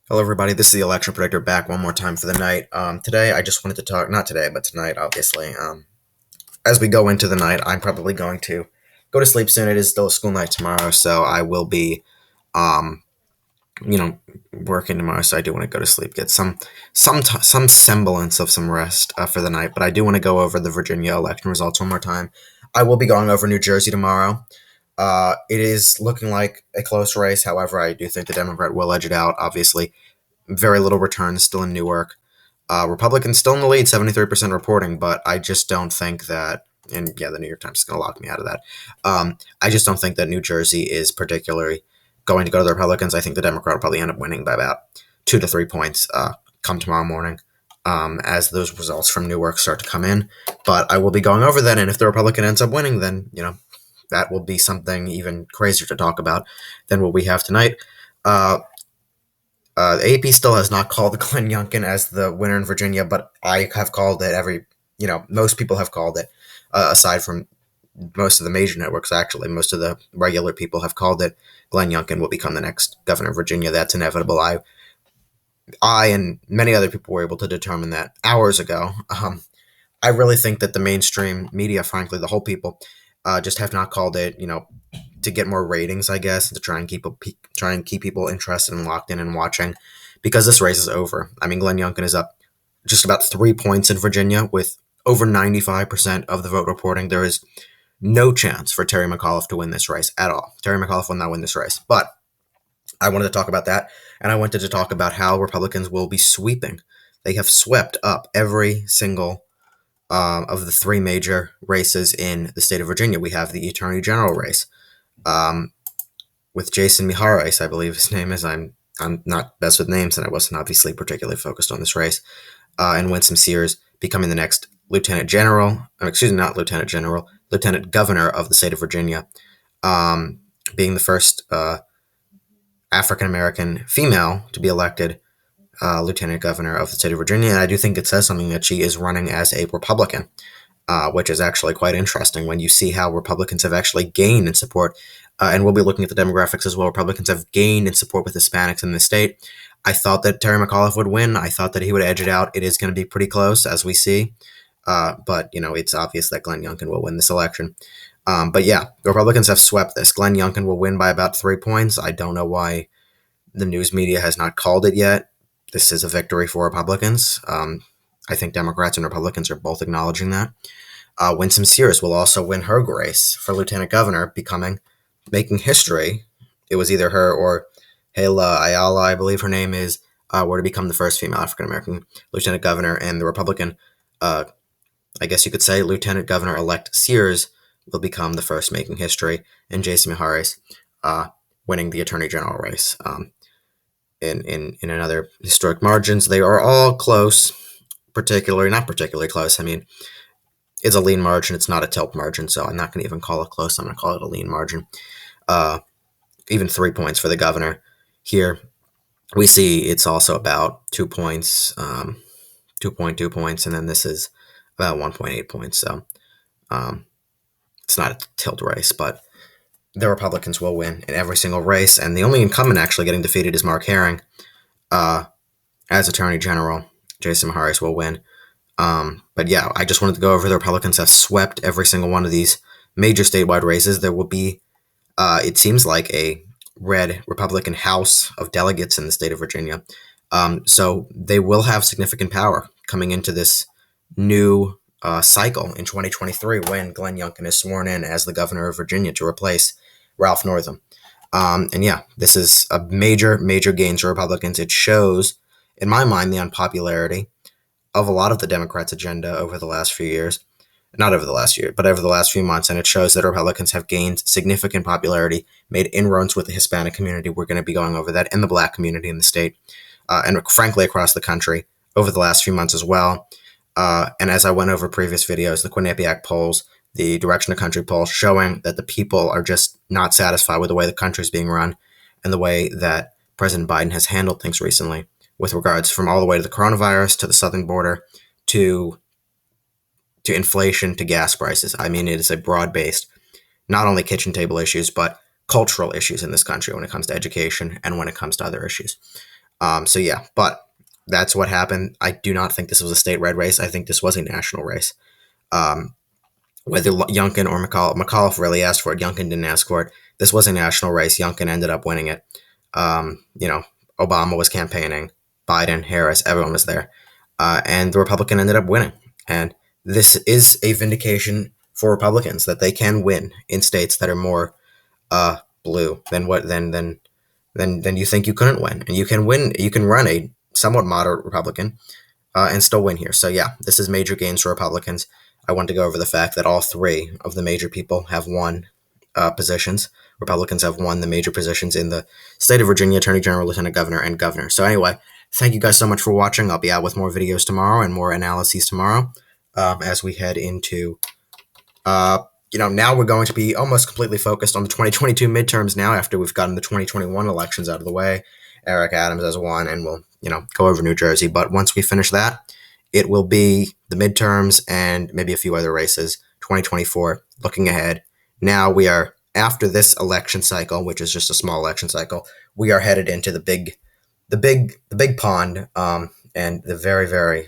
Hello, everybody. This is the election predictor back one more time for the night. Today, I just wanted to talk, not today, but tonight, obviously. As we go into the night, I'm probably going to go to sleep soon. It is still a school night tomorrow, so I will be, um, you know, working tomorrow. So I do want to go to sleep, get some semblance of some rest for the night. But I do want to go over the Virginia election results one more time. I will be going over New Jersey tomorrow. It is looking like a close race. However, I do think the Democrat will edge it out. Obviously, very little returns still in Newark. Republicans still in the lead, 73% reporting, but I just don't think that, and yeah, the New York Times is going to lock me out of that. I just don't think that New Jersey is particularly going to go to the Republicans. I think the Democrat will probably end up winning by about 2 to 3 points come tomorrow morning as those results from Newark start to come in. But I will be going over that, and if the Republican ends up winning, then, that will be something even crazier to talk about than what we have tonight. The AP still has not called Glenn Youngkin as the winner in Virginia, but I have called it most people have called it, aside from most of the major networks, actually. Most of the regular people have called it. Glenn Youngkin will become the next governor of Virginia. That's inevitable. I and many other people were able to determine that hours ago. I really think that the mainstream media, frankly, the whole people, just have not called it, to get more ratings, I guess, to try and keep people interested and locked in and watching, because this race is over. I mean, Glenn Youngkin is up just about 3 points in Virginia with over 95% of the vote reporting. There is no chance for Terry McAuliffe to win this race at all. Terry McAuliffe will not win this race. But I wanted to talk about that, and I wanted to talk about how Republicans will be sweeping. They have swept up every single of the three major races in the state of Virginia. We have the Attorney General race with Jason Miharis, I believe his name is. I'm not best with names, and I wasn't obviously particularly focused on this race. And Winsome Sears becoming the next Lieutenant Governor of the state of Virginia, being the first African American female to be elected Lieutenant Governor of the state of Virginia. And I do think it says something that she is running as a Republican, which is actually quite interesting when you see how Republicans have actually gained in support. And we'll be looking at the demographics as well. Republicans have gained in support with Hispanics in the state. I thought that Terry McAuliffe would win. I thought that he would edge it out. It is going to be pretty close, as we see. But, it's obvious that Glenn Youngkin will win this election. But yeah, the Republicans have swept this. Glenn Youngkin will win by about 3 points. I don't know why the news media has not called it yet. This is a victory for Republicans. I think Democrats and Republicans are both acknowledging that. Winsome Sears will also win her race for Lieutenant Governor, making history. It was either her or Hala Ayala, I believe her name is, were to become the first female African-American Lieutenant Governor, and the Republican, I guess you could say, Lieutenant Governor-elect Sears will become the first making history, and Jason Miharis winning the Attorney General race. In another historic margins. They are all close, not particularly close. I mean, it's a lean margin. It's not a tilt margin, so I'm not going to even call it close. I'm going to call it a lean margin. Even 3 points for the governor. Here, we see it's also about 2 points, 2.2 points, and then this is about 1.8 points. So it's not a tilt race, but the Republicans will win in every single race, and the only incumbent actually getting defeated is Mark Herring. As Attorney General, Jason Miharis will win. But yeah, I just wanted to go over the Republicans have swept every single one of these major statewide races. There will be, it seems like, a red Republican House of Delegates in the state of Virginia. So they will have significant power coming into this new cycle in 2023 when Glenn Youngkin is sworn in as the governor of Virginia to replace Ralph Northam. And yeah, this is a major, major gain to Republicans. It shows, in my mind, the unpopularity of a lot of the Democrats' agenda over the last few years. Not over the last year, but over the last few months. And it shows that Republicans have gained significant popularity, made inroads with the Hispanic community. We're going to be going over that, and the Black community in the state, and frankly across the country over the last few months as well. And as I went over previous videos, the Quinnipiac polls, the Direction of Country poll, showing that the people are just not satisfied with the way the country is being run and the way that President Biden has handled things recently with regards from all the way to the coronavirus, to the southern border, to inflation, to gas prices. I mean, it is a broad-based, not only kitchen table issues, but cultural issues in this country when it comes to education and when it comes to other issues. So yeah, but that's what happened. I do not think this was a state-red race. I think this was a national race. Um, Whether Youngkin or McAuliffe really asked for it, Youngkin didn't ask for it. This was a national race. Youngkin ended up winning it. You know, Obama was campaigning, Biden, Harris, everyone was there, and the Republican ended up winning. And this is a vindication for Republicans that they can win in states that are more blue than you think you couldn't win, and you can win. You can run a somewhat moderate Republican and still win here. So yeah, this is major gains for Republicans. I want to go over the fact that all three of the major people have won positions. Republicans have won the major positions in the state of Virginia: Attorney General, Lieutenant Governor, and Governor. So anyway, thank you guys so much for watching. I'll be out with more videos tomorrow and more analyses tomorrow as we head into now we're going to be almost completely focused on the 2022 midterms now after we've gotten the 2021 elections out of the way. Eric Adams has won, and we'll, go over New Jersey. But once we finish that, it will be the midterms and maybe a few other races, 2024, looking ahead. Now we are, after this election cycle, which is just a small election cycle, we are headed into the big pond, and the very, very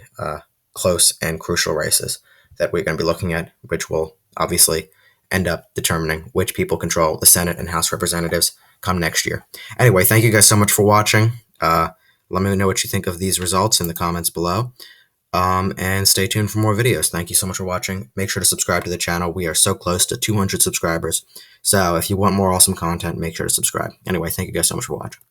close and crucial races that we're going to be looking at, which will obviously end up determining which people control the Senate and House Representatives come next year. Anyway, thank you guys so much for watching. Let me know what you think of these results in the comments below. And stay tuned for more videos. Thank you so much for watching. Make sure to subscribe to the channel. We are so close to 200 subscribers. So if you want more awesome content, make sure to subscribe. Anyway, thank you guys so much for watching.